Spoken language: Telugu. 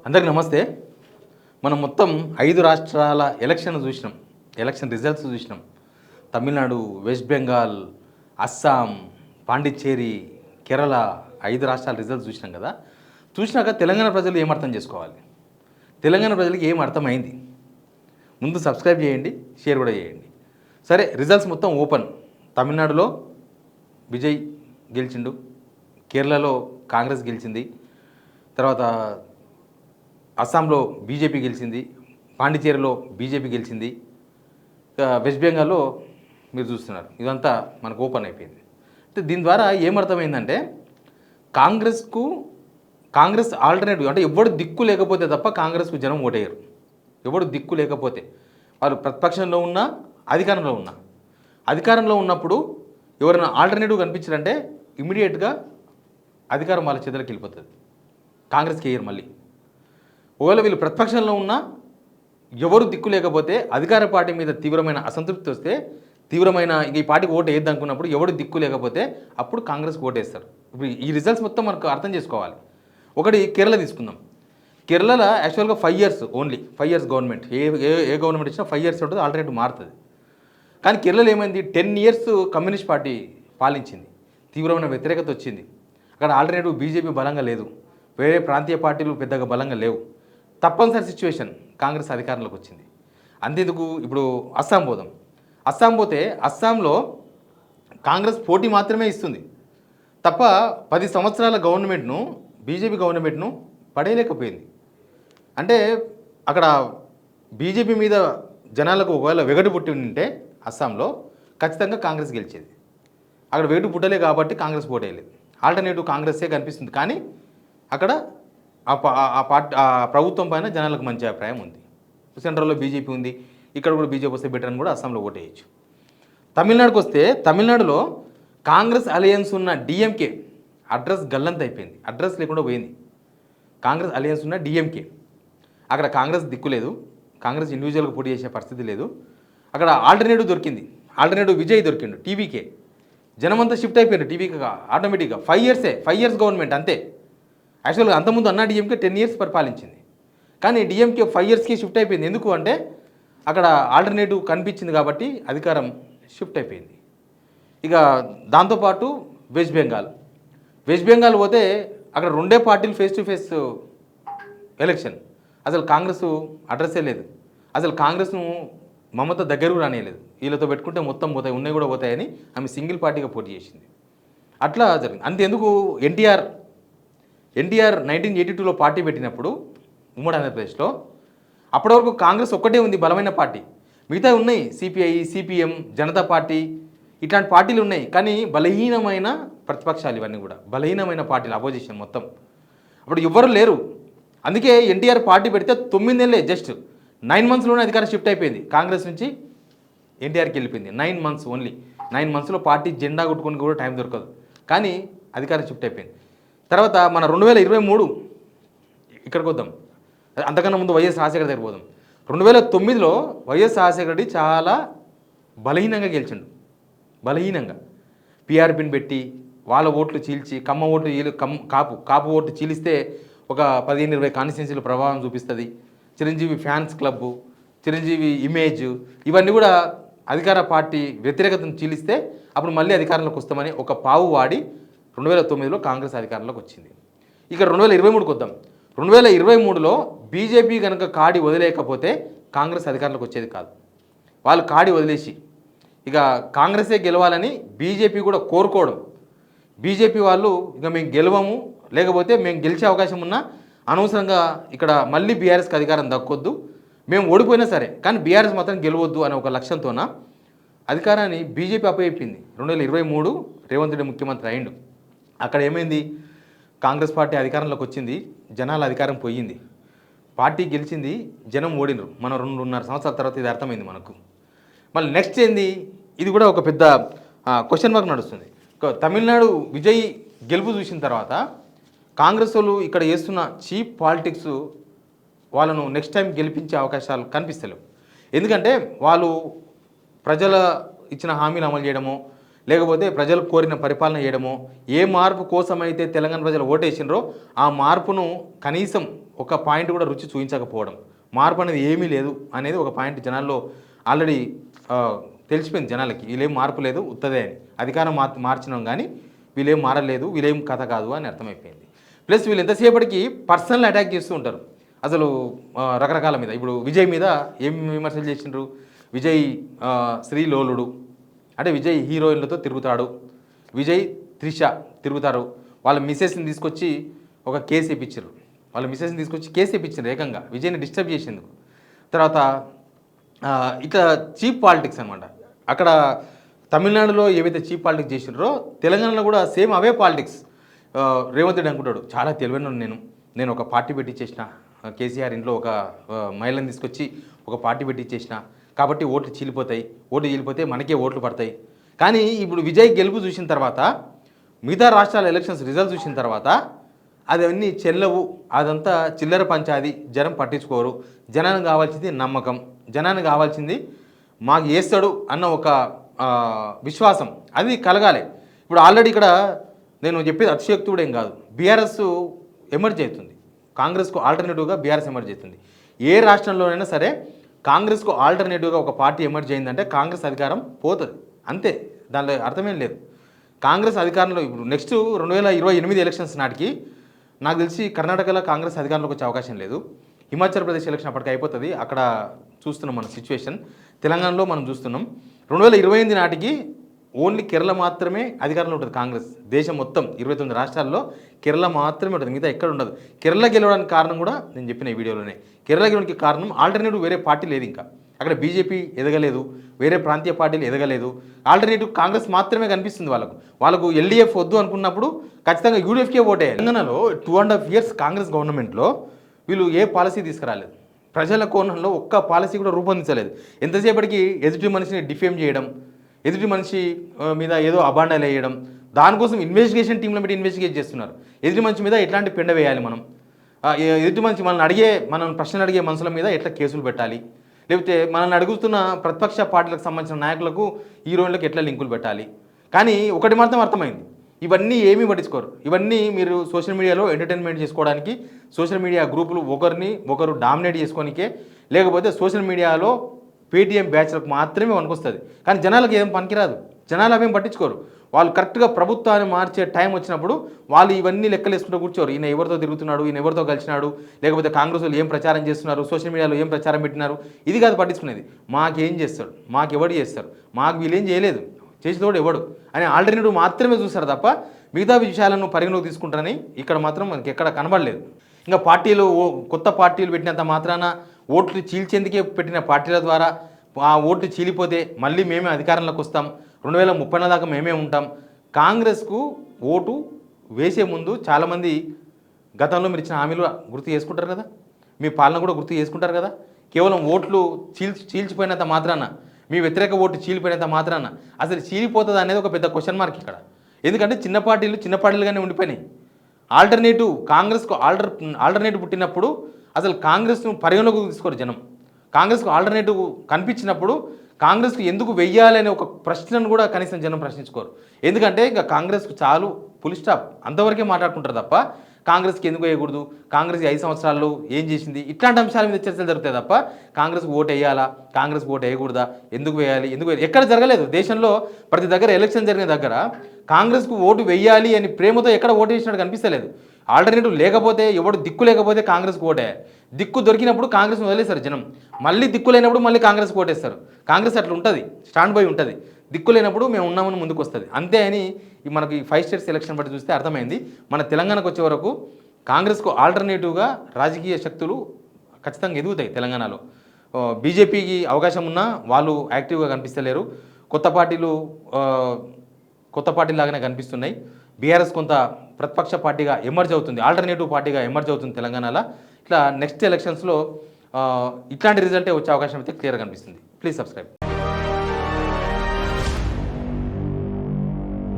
అందరికి నమస్తే. మనం మొత్తం 5 రాష్ట్రాల ఎలక్షన్ రిజల్ట్స్ చూసినాం. తమిళనాడు, వెస్ట్ బెంగాల్, అస్సాం, పాండిచ్చేరి, కేరళ 5 రాష్ట్రాల రిజల్ట్స్ చూసినాం కదా. చూసినాక తెలంగాణ ప్రజలు ఏం అర్థం చేసుకోవాలి, తెలంగాణ ప్రజలకి ఏం అర్థమైంది? ముందు సబ్స్క్రైబ్ చేయండి, షేర్ కూడా చేయండి. సరే, రిజల్ట్స్ మొత్తం ఓపెన్. తమిళనాడులో విజయ్ గెలిచిండు, కేరళలో కాంగ్రెస్ గెలిచింది, తర్వాత అస్సాంలో బీజేపీ గెలిచింది, పాండిచేరిలో బీజేపీ గెలిచింది, వెస్ట్ బెంగాల్లో మీరు చూస్తున్నారు. ఇదంతా మనకు ఓపెన్ అయిపోయింది. అంటే దీని ద్వారా ఏమర్థమైందంటే కాంగ్రెస్ ఆల్టర్నేటివ్ అంటే ఎవడు దిక్కు లేకపోతే తప్ప కాంగ్రెస్కు జనం ఓటేయరు. ఎవడు దిక్కు లేకపోతే, వాళ్ళు ప్రతిపక్షంలో ఉన్నా అధికారంలో ఉన్నప్పుడు ఎవరైనా ఆల్టర్నేటివ్ కనిపించారంటే ఇమీడియట్గా అధికారం వాళ్ళ చేతులకు వెళ్ళిపోతుంది. కాంగ్రెస్కి వేయరు మళ్ళీ. ఒకవేళ వీళ్ళు ప్రతిపక్షంలో ఉన్నా ఎవరు దిక్కు లేకపోతే అధికార పార్టీ మీద తీవ్రమైన అసంతృప్తి వస్తే ఈ పార్టీకి ఓటు వేద్దాం అనుకున్నప్పుడు ఎవడు దిక్కు లేకపోతే అప్పుడు కాంగ్రెస్కి ఓటేస్తారు. ఇప్పుడు ఈ రిజల్ట్స్ మొత్తం మనకు అర్థం చేసుకోవాలి. ఒకటి కేరళ తీసుకుందాం. కేరళలో యాక్చువల్గా 5 years ఓన్లీ 5 years గవర్నమెంట్, ఏ గవర్నమెంట్ ఇచ్చినా 5 years ఉంటుంది, ఆల్టర్నేటివ్ మారుతుంది. కానీ కేరళలో ఏమైంది, 10 years కమ్యూనిస్ట్ పార్టీ పాలించింది, తీవ్రమైన వ్యతిరేకత వచ్చింది. అక్కడ ఆల్టర్నేటివ్ బీజేపీ బలంగా లేదు, వేరే ప్రాంతీయ పార్టీలు పెద్దగా బలంగా లేవు. తప్పనిసరి సిచ్యువేషన్, కాంగ్రెస్ అధికారంలోకి వచ్చింది. అంతేందుకు ఇప్పుడు అస్సాం పోతే అస్సాంలో కాంగ్రెస్ పోటీ మాత్రమే ఇస్తుంది తప్ప 10 సంవత్సరాల గవర్నమెంట్ను, బీజేపీ గవర్నమెంట్ను పడేయలేకపోయింది. అంటే అక్కడ బీజేపీ మీద జనాలకు ఒకవేళ వెగటు పుట్టి ఉంటే అస్సాంలో ఖచ్చితంగా కాంగ్రెస్ గెలిచేది. అక్కడ వెగటు పుట్టలే కాబట్టి కాంగ్రెస్ పోటేయలేదు, ఆల్టర్నేటివ్ కాంగ్రెస్సే కనిపిస్తుంది. కానీ అక్కడ ఆ ప్రభుత్వం పైన జనాలకు మంచి అభిప్రాయం ఉంది. సెంట్రల్లో బీజేపీ ఉంది, ఇక్కడ కూడా బీజేపీ వస్తే బెటర్ అని కూడా అస్సాంలో ఓటేయచ్చు. తమిళనాడుకు వస్తే తమిళనాడులో కాంగ్రెస్ అలయన్స్ ఉన్న డిఎంకే అడ్రస్ గల్లంత అయిపోయింది, అడ్రస్ లేకుండా పోయింది. కాంగ్రెస్ అలయన్స్ ఉన్న డిఎంకే, అక్కడ కాంగ్రెస్ దిక్కు లేదు, కాంగ్రెస్ ఇండివిజువల్గా పోటీ చేసే పరిస్థితి లేదు. అక్కడ ఆల్టర్నేటివ్ దొరికింది, ఆల్టర్నేటివ్ విజయ్ దొరికిండు, టీవీకే. జనమంతా షిఫ్ట్ అయిపోయారు టీవీగా ఆటోమేటిక్గా. 5 years గవర్నమెంట్ అంతే. యాక్చువల్గా అంతకుముందు అన్నా డిఎంకే 10 years పరిపాలించింది, కానీ డిఎంకే 5 yearsకి షిఫ్ట్ అయిపోయింది. ఎందుకు అంటే అక్కడ ఆల్టర్నేటివ్ కనిపించింది కాబట్టి అధికారం షిఫ్ట్ అయిపోయింది. ఇక దాంతోపాటు వెస్ట్ బెంగాల్ పోతే అక్కడ 2 పార్టీలు ఫేస్ టు ఫేస్ ఎలక్షన్. అసలు కాంగ్రెస్ అడ్రస్సే లేదు, అసలు కాంగ్రెస్ను మమత దగ్గరకు రానియలేదు. వీళ్ళతో పెట్టుకుంటే మొత్తం పోతాయి, ఉన్నాయి కూడా పోతాయని ఆమె సింగిల్ పార్టీగా పోటీ చేసింది. అట్లా జరిగింది. అంతేందుకు ఎన్టీఆర్ 1982లో పార్టీ పెట్టినప్పుడు ఉమ్మడి ఆంధ్రప్రదేశ్లో అప్పటి వరకు కాంగ్రెస్ ఒక్కటే ఉంది బలమైన పార్టీ, మిగతా ఉన్నాయి సిపిఐ, సిపిఎం, జనతా పార్టీ, ఇట్లాంటి పార్టీలు ఉన్నాయి. కానీ బలహీనమైన ప్రతిపక్షాలు, ఇవన్నీ కూడా బలహీనమైన పార్టీలు, అపోజిషన్ మొత్తం. అప్పుడు ఎవ్వరు లేరు. అందుకే ఎన్టీఆర్ పార్టీ పెడితే 9 నెలలే, జస్ట్ 9 monthsలోనే అధికారం షిఫ్ట్ అయిపోయింది. కాంగ్రెస్ నుంచి ఎన్టీఆర్కి వెళ్ళిపోయింది. 9 months ఓన్లీ. 9 monthsలో పార్టీ జెండా కొట్టుకొని కూడా టైం దొరకదు, కానీ అధికారం షిఫ్ట్ అయిపోయింది. తర్వాత మన 2023 ఇక్కడికి వద్దాం, అంతకన్నా ముందు వైఎస్ రాజశేఖర దగ్గర పోదాం. 2009లో వైఎస్ రాజశేఖర రెడ్డి చాలా బలహీనంగా గెలిచిండు, బలహీనంగా పీఆర్పీని పెట్టి వాళ్ళ ఓట్లు చీల్చి, కమ్మ ఓట్లు కాపు ఓట్లు చీలిస్తే ఒక 15-20 కాన్స్టిట్యున్సీలు ప్రభావం చూపిస్తుంది. Chiranjeevi fans club, Chiranjeevi image, ఇవన్నీ కూడా అధికార పార్టీ వ్యతిరేకతను చీలిస్తే అప్పుడు మళ్ళీ అధికారంలోకి వస్తామని ఒక పావు వాడి 2009లో కాంగ్రెస్ అధికారంలోకి వచ్చింది. ఇక 2023కి వద్దాం. 2023లో బీజేపీ కనుక కాడి వదిలేకపోతే కాంగ్రెస్ అధికారంలోకి వచ్చేది కాదు. వాళ్ళు కాడి వదిలేసి ఇక కాంగ్రెసే గెలవాలని బీజేపీ కూడా కోరుకోవడం. బీజేపీ వాళ్ళు ఇక మేము గెలవము, లేకపోతే మేము గెలిచే అవకాశం ఉన్నా అనవసరంగా ఇక్కడ మళ్ళీ బీఆర్ఎస్కి అధికారం దక్కొద్దు, మేము ఓడిపోయినా సరే కానీ బీఆర్ఎస్ మాత్రం గెలవద్దు అనే ఒక లక్ష్యంతోన అధికారాన్ని బీజేపీ అప్పచెప్పింది. 2023 రేవంత్ రెడ్డి ముఖ్యమంత్రి అయిండు. అక్కడ ఏమైంది, కాంగ్రెస్ పార్టీ అధికారంలోకి వచ్చింది, జనాల అధికారం పోయింది, పార్టీ గెలిచింది, జనం ఓడినరు. మనం 2.5 సంవత్సరాల తర్వాత ఇది అర్థమైంది మనకు. మళ్ళీ నెక్స్ట్ ఏంది, ఇది కూడా ఒక పెద్ద క్వశ్చన్ మార్క్ నడుస్తుంది. తమిళనాడు విజయ్ గెలుపు చూసిన తర్వాత కాంగ్రెస్ వాళ్ళు ఇక్కడ చేస్తున్న చీప్ పాలిటిక్స్ వాళ్ళను నెక్స్ట్ టైం గెలిపించే అవకాశాలు కనిపిస్తలేవు. ఎందుకంటే వాళ్ళు ప్రజల ఇచ్చిన హామీలు అమలు చేయడమో, లేకపోతే ప్రజలు కోరిన పరిపాలన చేయడమో, ఏ మార్పు కోసమైతే తెలంగాణ ప్రజలు ఓటేసినరో ఆ మార్పును కనీసం ఒక పాయింట్ కూడా రుచి చూపించకపోవడం, మార్పు అనేది ఏమీ లేదు అనేది ఒక పాయింట్ జనాల్లో ఆల్రెడీ తెలిసిపోయింది జనాలకి. వీళ్ళేం మార్పు లేదు ఉత్తదే అని. అధికారం మార్చినాం కానీ వీళ్ళేం మారలేదు, వీళ్ళేం కథ కాదు అని అర్థమైపోయింది. ప్లస్ వీళ్ళు ఎంతసేపటికి పర్సనల్ అటాక్ చేస్తూ ఉంటారు అసలు రకరకాల మీద. ఇప్పుడు విజయ్ మీద ఏం విమర్శలు చేసిండ్రు? విజయ్ శ్రీలోలుడు, అంటే విజయ్ హీరోయిన్లతో తిరుగుతాడు, విజయ్ త్రిష తిరుగుతారు, వాళ్ళ మిస్సెస్ని తీసుకొచ్చి ఒక కేసు ఇప్పించారు, వాళ్ళ మిస్సెస్ని తీసుకొచ్చి కేసు ఇప్పించారు ఏకంగా విజయ్ని డిస్టర్బ్ చేసేందుకు. తర్వాత ఇట్లా చీప్ పాలిటిక్స్ అనమాట. అక్కడ తమిళనాడులో ఏవైతే చీప్ పాలిటిక్స్ చేసినారో తెలంగాణలో కూడా సేమ్ అవే పాలిటిక్స్. రేవంత్ రెడ్డి అనుకుంటాడు చాలా తెలివైన నేను ఒక పార్టీ పెట్టించేసిన, కేసీఆర్ ఇంట్లో ఒక మహిళను తీసుకొచ్చి ఒక పార్టీ పెట్టించేసిన, కాబట్టి ఓట్లు చీలిపోతే మనకే ఓట్లు పడతాయి. కానీ ఇప్పుడు విజయ్ గెలుపు చూసిన తర్వాత, మిగతా రాష్ట్రాల ఎలక్షన్స్ రిజల్ట్ చూసిన తర్వాత అవన్నీ చెల్లవు, అదంతా చిల్లర పంచాది, జనం పట్టించుకోరు. జనానికి కావాల్సింది నమ్మకం, జనానికి కావాల్సింది మాకు వేస్తాడు అన్న ఒక విశ్వాసం అది కలగాలి. ఇప్పుడు ఆల్రెడీ ఇక్కడ నేను చెప్పేది అతిశయోక్తి ఏం కాదు, బీఆర్ఎస్ ఎమర్జ్ అవుతుంది, కాంగ్రెస్కు ఆల్టర్నేటివ్గా బీఆర్ఎస్ ఎమర్జ్ అవుతుంది. ఏ రాష్ట్రంలోనైనా సరే కాంగ్రెస్కు ఆల్టర్నేటివ్గా ఒక పార్టీ ఎమర్జ్ అయిందంటే కాంగ్రెస్ అధికారం పోతుంది అంతే, దానిలో అర్థమేం లేదు. కాంగ్రెస్ అధికారంలో ఇప్పుడు నెక్స్ట్ 2028 ఎలక్షన్స్ నాటికి నాకు తెలిసి కర్ణాటకలో కాంగ్రెస్ అధికారంలోకి వచ్చే అవకాశం లేదు. హిమాచల్ ప్రదేశ్ ఎలక్షన్ అప్పటికి అయిపోతుంది, అక్కడ చూస్తున్నాం మన సిచ్యువేషన్. తెలంగాణలో మనం చూస్తున్నాం 2028 నాటికి ఓన్లీ కేరళ మాత్రమే అధికారంలో ఉంటుంది కాంగ్రెస్. దేశం మొత్తం 29 రాష్ట్రాల్లో కేరళ మాత్రమే ఉంటుంది, మిగతా ఎక్కడ ఉండదు. కేరళ గెలవడానికి కారణం కూడా నేను చెప్పిన ఈ వీడియోలోనే. కేరళ గెలవడానికి కారణం ఆల్టర్నేటివ్ వేరే పార్టీ లేదు, ఇంకా అక్కడ బీజేపీ ఎదగలేదు, వేరే ప్రాంతీయ పార్టీలు ఎదగలేదు, ఆల్టర్నేటివ్ కాంగ్రెస్ మాత్రమే కనిపిస్తుంది వాళ్ళకు ఎల్డీఎఫ్ వద్దు అనుకున్నప్పుడు ఖచ్చితంగా యూడీఎఫ్కే ఓటేయాలి. తెలంగాణలో 2.5 years కాంగ్రెస్ గవర్నమెంట్లో వీళ్ళు ఏ పాలసీ తీసుకురాలేదు, ప్రజల కోణంలో ఒక్క పాలసీ కూడా రూపొందించలేదు. ఎంతసేపటికి ఎదుటి మనిషిని డిఫేమ్ చేయడం, ఎదుటి మనిషి మీద ఏదో అబాండాలు వేయడం, దానికోసం ఇన్వెస్టిగేషన్ టీంలో పెట్టి ఇన్వెస్టిగేట్ చేస్తున్నారు. ఎదుటి మనిషి మీద ఎట్లాంటి పెండ వేయాలి, ఎదుటి మనిషి మనం ప్రశ్నలు అడిగే మనుషుల మీద ఎట్లా కేసులు పెట్టాలి, లేకపోతే మనల్ని అడుగుతున్న ప్రతిపక్ష పార్టీలకు సంబంధించిన నాయకులకు హీరోయిన్లకు ఎట్లా లింకులు పెట్టాలి. కానీ ఒకటి మాత్రం అర్థమైంది, ఇవన్నీ ఏమీ పట్టించుకోరు. ఇవన్నీ మీరు సోషల్ మీడియాలో ఎంటర్టైన్మెంట్ చేసుకోవడానికి, సోషల్ మీడియా గ్రూపులు ఒకరు డామినేట్ చేసుకోనికే, లేకపోతే సోషల్ మీడియాలో పేటీఎం బ్యాచ్లకు మాత్రమే పనికొస్తుంది. కానీ జనాలకు ఏం పనికిరాదు, జనాలు అవేం పట్టించుకోరు. వాళ్ళు కరెక్ట్గా ప్రభుత్వాన్ని మార్చే టైం వచ్చినప్పుడు వాళ్ళు ఇవన్నీ లెక్కలు వేసుకుంటూ కూర్చోరు. ఈయన ఎవరితో తిరుగుతున్నాడు, ఈయన ఎవరితో కలిసినాడు, లేకపోతే కాంగ్రెస్ వాళ్ళు ఏం ప్రచారం చేస్తున్నారు, సోషల్ మీడియాలో ఏం ప్రచారం పెట్టినారు, ఇది కాదు పట్టించుకునేది. మాకేం చేస్తాడు, ఎవడు చేస్తారు, మాకు వీళ్ళేం చేయలేదు, చేసేతోడు ఎవడు అని ఆల్టర్నేటివ్ మాత్రమే చూస్తారు తప్ప మిగతా విషయాలను పరిగణలోకి తీసుకుంటారని ఇక్కడ మాత్రం మనకి ఎక్కడ కనబడలేదు. ఇంకా కొత్త పార్టీలు పెట్టినంత మాత్రాన, ఓట్లు చీల్చేందుకే పెట్టిన పార్టీల ద్వారా ఆ ఓట్లు చీలిపోతే మళ్ళీ మేమే అధికారంలోకి వస్తాం, 2030 దాకా మేమే ఉంటాం. కాంగ్రెస్కు ఓటు వేసే ముందు చాలామంది గతంలో మీరు ఇచ్చిన హామీలు గుర్తు చేసుకుంటారు కదా, మీ పాలన కూడా గుర్తు చేసుకుంటారు కదా. కేవలం ఓట్లు చీల్చిపోయినంత మాత్రాన, మీ వ్యతిరేక ఓటు చీలిపోయినంత మాత్రాన అసలు చీలిపోతుంది అనేది ఒక పెద్ద క్వశ్చన్ మార్క్ ఇక్కడ. ఎందుకంటే చిన్న పార్టీలుగానే ఉండిపోయినాయి. ఆల్టర్నేటివ్ కాంగ్రెస్కు ఆల్టర్నేటివ్ పుట్టినప్పుడు అసలు కాంగ్రెస్ను పరిగణలోకి తీసుకోరు జనం. కాంగ్రెస్కు ఆల్టర్నేటివ్ కనిపించినప్పుడు కాంగ్రెస్కు ఎందుకు వెయ్యాలనే ఒక ప్రశ్నను కూడా కనీసం జనం ప్రశ్నించుకోరు. ఎందుకంటే ఇంకా కాంగ్రెస్కు చాలు ఫుల్ స్టాప్ అంతవరకే మాట్లాడుకుంటారు తప్ప కాంగ్రెస్కి ఎందుకు వేయకూడదు, కాంగ్రెస్ 5 సంవత్సరాల్లో ఏం చేసింది, ఇట్లాంటి అంశాల మీద చర్చలు జరుగుతాయి తప్ప కాంగ్రెస్కి ఓటు వేయాలా, కాంగ్రెస్కి ఓటు వేయకూడదా, ఎందుకు వేయాలి, ఎక్కడ జరగలేదు. దేశంలో ప్రతి దగ్గర ఎలక్షన్ జరిగిన దగ్గర కాంగ్రెస్కు ఓటు వేయాలి అని ప్రేమతో ఎక్కడ ఓటు వేసినట్టు కనిపిస్తలేదు. ఆల్టర్నేటివ్ లేకపోతే, ఎవడు దిక్కు లేకపోతే కాంగ్రెస్కి ఓటేయాలి. దిక్కు దొరికినప్పుడు కాంగ్రెస్ని వదిలేస్తారు జనం, మళ్ళీ దిక్కు లేనప్పుడు మళ్ళీ కాంగ్రెస్కి ఓటేస్తారు. కాంగ్రెస్ అట్లా ఉంటుంది, స్టాండ్ బై ఉంటుంది. దిక్కు లేనప్పుడు మేము ఉన్నామని ముందుకు వస్తుంది అంతే అని మనకి 5 states ఎలక్షన్ బట్టి చూస్తే అర్థమైంది. మన తెలంగాణకు వచ్చే వరకు కాంగ్రెస్కు ఆల్టర్నేటివ్గా రాజకీయ శక్తులు ఖచ్చితంగా ఎదుగుతాయి తెలంగాణలో. బీజేపీకి అవకాశం ఉన్నా వాళ్ళు యాక్టివ్గా కనిపిస్తలేరు. కొత్త పార్టీలాగానే కనిపిస్తున్నాయి. బీఆర్ఎస్ కొంత ప్రతిపక్ష పార్టీగా ఎమర్జ్ అవుతుంది, ఆల్టర్నేటివ్ పార్టీగా ఎమర్జ్ అవుతుంది తెలంగాణలో. ఇట్లా నెక్స్ట్ ఎలక్షన్స్లో ఇట్లాంటి రిజల్టే వచ్చే అవకాశం అయితే క్లియర్గా కనిపిస్తుంది. Please subscribe.